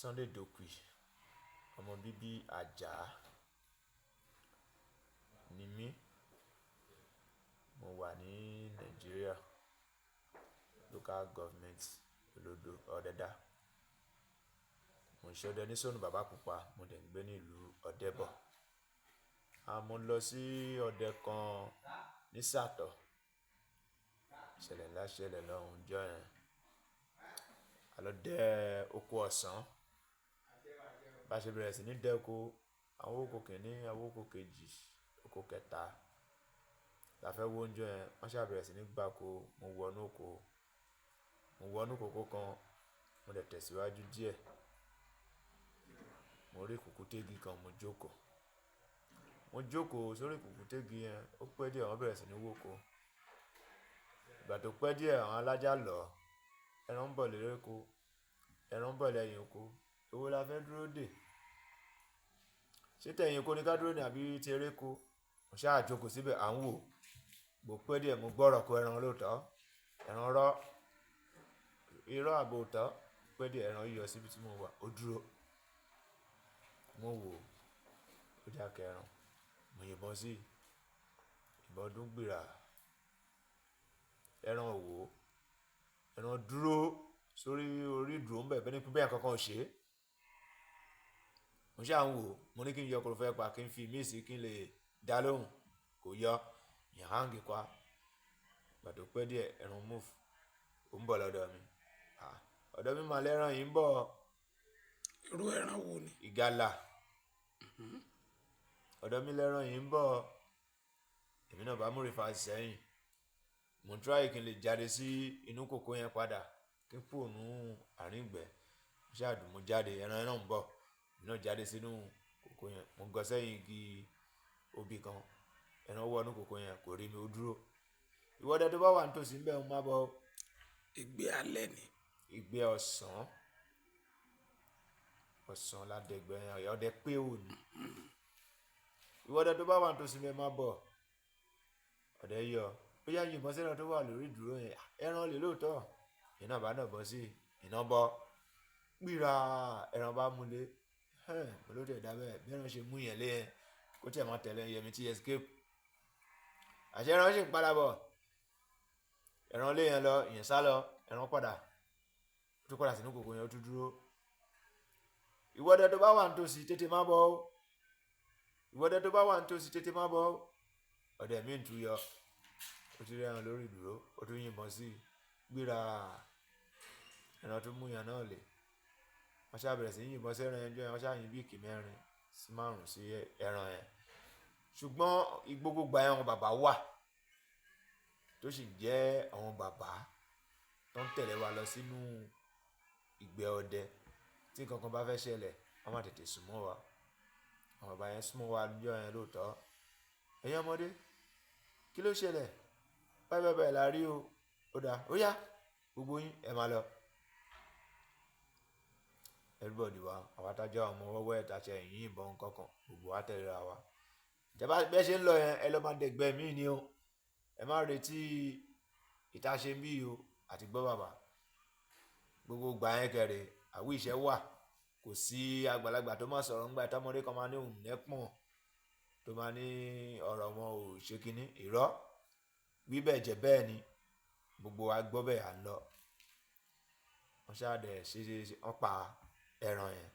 Sunday Dokwi, ọmọ bíbí Àjà ni mí. Mo wà ní Nigeria, local government Olodo Ọ̀dẹ́dá. Mo ń ṣe ọdẹ ní Sonu Bàbá Pupa, mo dẹ̀ ń gbé ní ìlú Ọ̀dẹ́bọ̀. Mo lọ sí ọdẹ kan ní Sàtọ̀. Ìṣẹ̀lẹ̀ ńlá ṣẹlẹ̀ lọ́hùn jọ́ yẹn. A lọ dẹ oko ọ̀sán. Bá ṣe bẹ̀rẹ̀ sí ní dẹ oko, àwọn oko kìíní, àwọn oko kejì, oko kẹta. La fẹ́ wo oúnjẹ yẹn, wọ́n ṣá bẹ̀rẹ̀ sí ní gbá ko. Mo wọnú oko. Mo wọnú kòkó kan, mo dẹ̀ tẹ̀síwájú díẹ̀. Mo rí kùkùtégi kan, mo jókòó. Mo jókòó sórí kùkùtégi yẹn, ó pẹ́ díẹ̀ wọ́n bẹ̀rẹ̀ sí ní wóko. Ìgbà tó pẹ́ díẹ̀ àwọn alájá lọ, ẹran ń bọ̀ lérè oko, ẹran ń bọ̀ lẹ́yìn oko. Èwo la fẹ́ dúró dè? Ṣé tẹ̀yìn oko ní ká dúró ní àbí ti eré oko? Mo ṣáà jókòó síbẹ̀, à ń wò. Bó pẹ́ díẹ̀ mo gbọ́rọ̀ kó ẹran lóòótọ́. Ẹran rọ́. Irọ́ àbò òótọ́. Pẹ́ díẹ̀ ẹran yíyọ síbi tí mo wà, ó dúró. Mo wò ó dákẹ́ ẹran. Mo yìnbọn sí. Ìbọn dún gbìrà. Ẹran ò wò. Ẹran dúró sórí orí ìdúró ń bẹ̀ bẹ́ẹ̀ ni pé bẹ́ẹ̀ kankan ò ṣe. Mo ṣáà ń wò. Mo ní kí n yọ kòrò fẹ́ pa kí n fi mí sí kí n lè dá lóhùn. Kò yọ. Ìyẹn hang kwa. Ìgbà tó pẹ́ díẹ̀ ẹran move. Ó ń bọ̀ lọ́dọ̀ mi. Ọ̀dọ̀ mi mà lẹ́ran yìí ń bọ̀. Irú ẹran wo ni? Ìgalà. Ọ̀dọ̀ mi lẹ́ran yìí ń bọ̀. Èmi náà bá mú rìfà sẹ́yìn. Mo try kí n lè jáde sí inú kòkó yẹn padà. Kí n fòònù àárín ìgbẹ́. Mo ṣáà dùn mo jáde. Ẹran náà ń bọ̀. Èmi náà jáde sínú kòkó yẹn. Mo gọ sẹ́yìn igi obì kan. Ẹran wọ inú kòkó yẹn kò rí mi, ó dúró. Ìwọ́dẹ tó bá wà nítòsí ń bẹ̀ ń má bọ̀. Ìgbé alẹ́ ni. Ìgbé ọ̀sán. Ọ̀sán ládẹ́gbẹ́ yẹn. Ọdẹ pé òní. Ìwọ́dẹ tó bá wà nítòsí ń bẹ̀ má bọ̀. Ọdẹ yọ. Ó yá yìnbọn sí ẹran tó wà lórí ìdúró yẹn. Ẹran lè lóòótọ́. Iná bá náà bọ́ sí. Iná bọ́. Gbìrà ẹran bá múlé. Mo ló dẹ̀ dábẹ́. Bí ẹran ṣe mú yẹn lé yẹn. Kó tí ẹ̀ máa tẹ̀lé yẹmi tí escape. Àṣẹ ẹran ṣì ń padà bọ̀. Ẹran lé yẹn lọ, ìyẹn sá lọ. Ẹran padà. Ó tún padà sínú kòkó yẹn, ó tún dúró. Ìwọ́dẹ tó bá wà nítòsí tètè má bọ̀. Ìwọ́dẹ tó bá wà nítòsí tètè má bọ̀. Ọdẹ mi ń tú yọ. Ó ti rí ẹran lórí ìdúró. Ó tún yìnbọn sí. Gbìrà ẹran tó mú yẹn náà lè. Wọ́n ṣáà bẹ̀rẹ̀ sí ní yìnbọn sí ẹran yẹn jọ yẹn. Wọ́n ṣáà yìn bí ìkì 4 sí 5 sí ẹran yẹn. Ṣùgbọ́n gbogbo àwọn bàbá wà tó sì jẹ́ àwọn bàbá tó ń tẹ̀lé wa lọ sínú ìgbẹ́ ọdẹ. Tí nǹkan kan bá fẹ́ ṣẹlẹ̀, wọ́n máa tètè súnmọ́ wa. Àwọn bàbá yẹn súnmọ́ wa lọ́jọ́ yẹn lóòótọ́. Ẹ̀yin ọmọdé, kí ló ṣẹlẹ̀? Báyìí la rí o. Ó dáa. Ó yá. Gbogbo yín ẹ máa lọ. Everybody wa. Àwa tájọ́ àwọn ọmọ wọ́wọ́ ẹ̀ tàṣẹ ìyìn ìbọn kankan. Gbogbo wa tẹ̀lé ra wa. Ìjọba bẹ́ẹ̀ ṣe ń lọ yẹn, ẹ lọ máa dẹ̀gbẹ́ mí ni o. Ẹ má retí ìtaṣe ń bí o àti gbọ́ bàbá. Gbogbo gbà yẹn kẹrẹ, àwí ìṣẹ́ wà. Kò sí àgbàlagbà tó máa sọ̀rọ̀ ńgbà tọ́mọdé kan máa ní òun nẹ́pọ̀n. Tó máa ní ọ̀rọ̀ wọn ò ṣe kíní. Irọ́. Wí bẹ́ẹ̀ jẹ́ bẹ́ẹ̀ ni. Gbogbo wa gbọ́ bẹ́ẹ̀ à ń lọ. Wọ́n ṣáà dẹ̀ ṣe wọ́n pa ẹran yẹn.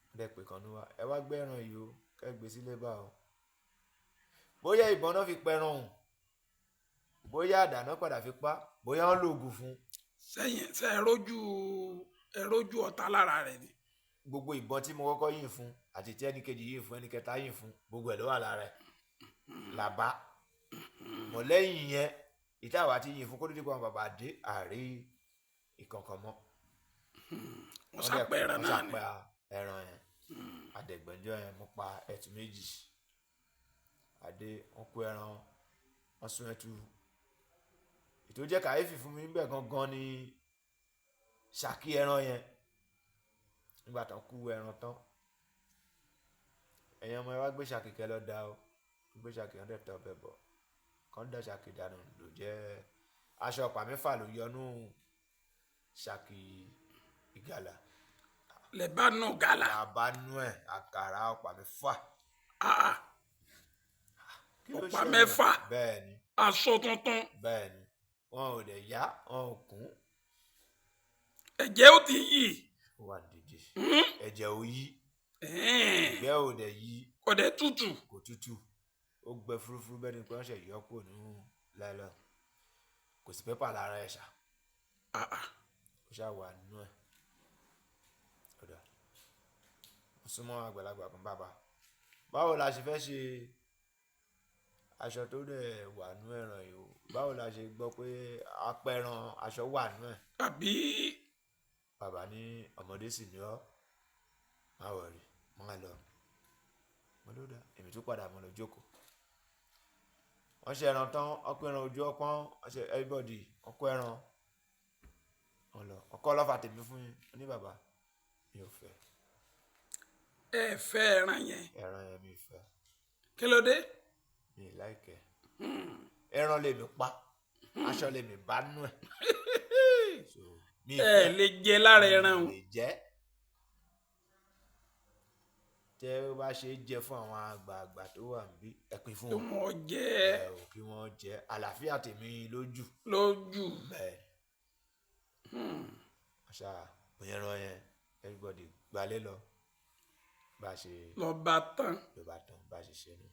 Wọ́n dẹ̀ pè kan ní wa. Ẹ wá gbé ẹran yìí o. Kẹ́ gbé sílé bá o. Bóyá ìbọn náà fi pẹran hùn. Bóyá àdá náà padà fi pa. Bóyá wọ́n lòògùn fún. Sẹ́yìn ṣe ẹ rójú ọ̀tá lára rẹ̀ ni. Gbogbo ìbọn tí mo kọ́kọ́ yìn fún àti tí ẹnì kejì yìn fún ẹnì kẹta yìn fún gbogbo ẹ̀ ló wà lára ẹ̀. Làbá. Mọ̀ lẹ́yìn yẹn ìtawà ti yìn fún kó tó dípò àwọn bàbá dé àárí ìkọ̀kọ̀ mọ́. Wọ́n ṣàpẹ ẹran náà ni. Wọ́n ṣàpẹ ẹran yẹn. Adẹ̀gbẹ́jọ́ yẹn mo pa ẹtù 2. Adé wọ́n kó ẹran. Wọ́n sún ẹtù. Ètò jẹ́ kàyéfì fún mi níbẹ̀ gangan ni ṣàkí ẹran yẹn. Nígbà tán kú ẹran tán. Ẹ̀yin ọmọ ẹ wá gbé ṣàkí kẹ́ lọ dá o. Gbé ṣàkí wọn dẹ̀ tọ́ ọbẹ̀ bọ̀. Kan dá ṣàkí dànù ló jẹ́ aṣọ ọ̀pá 6 ló yọnú ṣàkí ìgalà. lẹ bá nù gàlà. bàbá nú ẹ̀ àkàrà ọ̀pá mẹ́fà. Ah, Kí ló ọ̀pá ṣẹlẹ̀? mẹ́fà. Bẹ́ẹ̀ ni, Aṣọ tuntun. bẹ́ẹ̀ ni, wọn ò dẹ̀ yá, wọn ò kún. Ẹ̀jẹ̀ ó ti yí. Ó wà dídì. Ẹ̀jẹ̀ ò yí, Ẹ̀hẹ́n. ìgbẹ́ ò dẹ̀ yí, Kò dẹ̀ tútù. kò tútù. Ó gbẹ fúrúfúrú bẹ́ẹ̀ ni pé wọ́n ṣe yọ kúrò nínú láìlọ́. Kò sí pépà lára ẹ̀ ṣá. Ah, ah. Ó ṣáà wà nínú ẹ̀. Ọ̀dà. Mo súnmọ́ àgbàlagbà kan bàbá. Báwo la ṣe fẹ́ ṣe aṣọ tó dẹ̀ wà nú ẹran yìí o? Báwo la ṣe gbọ́ pé apẹran aṣọ wà nú ẹ̀? Àbí Bàbá ní ọmọdé sì ni ọ́. Má wọ̀rí, má lọ. Mo ló dá, èmi tún padà mo lọ jókòó. Wọ́n ṣe ẹran tán, ọkọ ẹran ojú ọpọ́n, wọ́n ṣe everybody, ọkọ ẹran. Wọ́n lọ, ọkọ ọlọ́fà tèmi fún yín. Ó ní bàbá, mi ò fẹ́. ẹ fẹ́ ẹran yẹn. Ẹran yẹn mi ò fẹ́. Kí ló dé? Mi ì láìkẹ́. Ẹran lèmi pa, aṣọ lèmi bá nú ẹ̀. So, mi ì Ẹ fẹ́. lè jẹ lára ẹran o. Mi ì lè jẹ́. Tẹ́ ó bá ṣe é jẹ fún àwọn àgbààgbà tó wà níbí, ẹ pín fún Kí wọn. wọ́n jẹ Ẹ ò kí wọ́n jẹ àlàáfíà tèmi lójú. lójú. Bẹ́ẹ̀ àṣà ẹran yẹn everybody gbalé lọ bá ṣe Lọ bá tán. ló bá tán bá ṣe ṣe nù.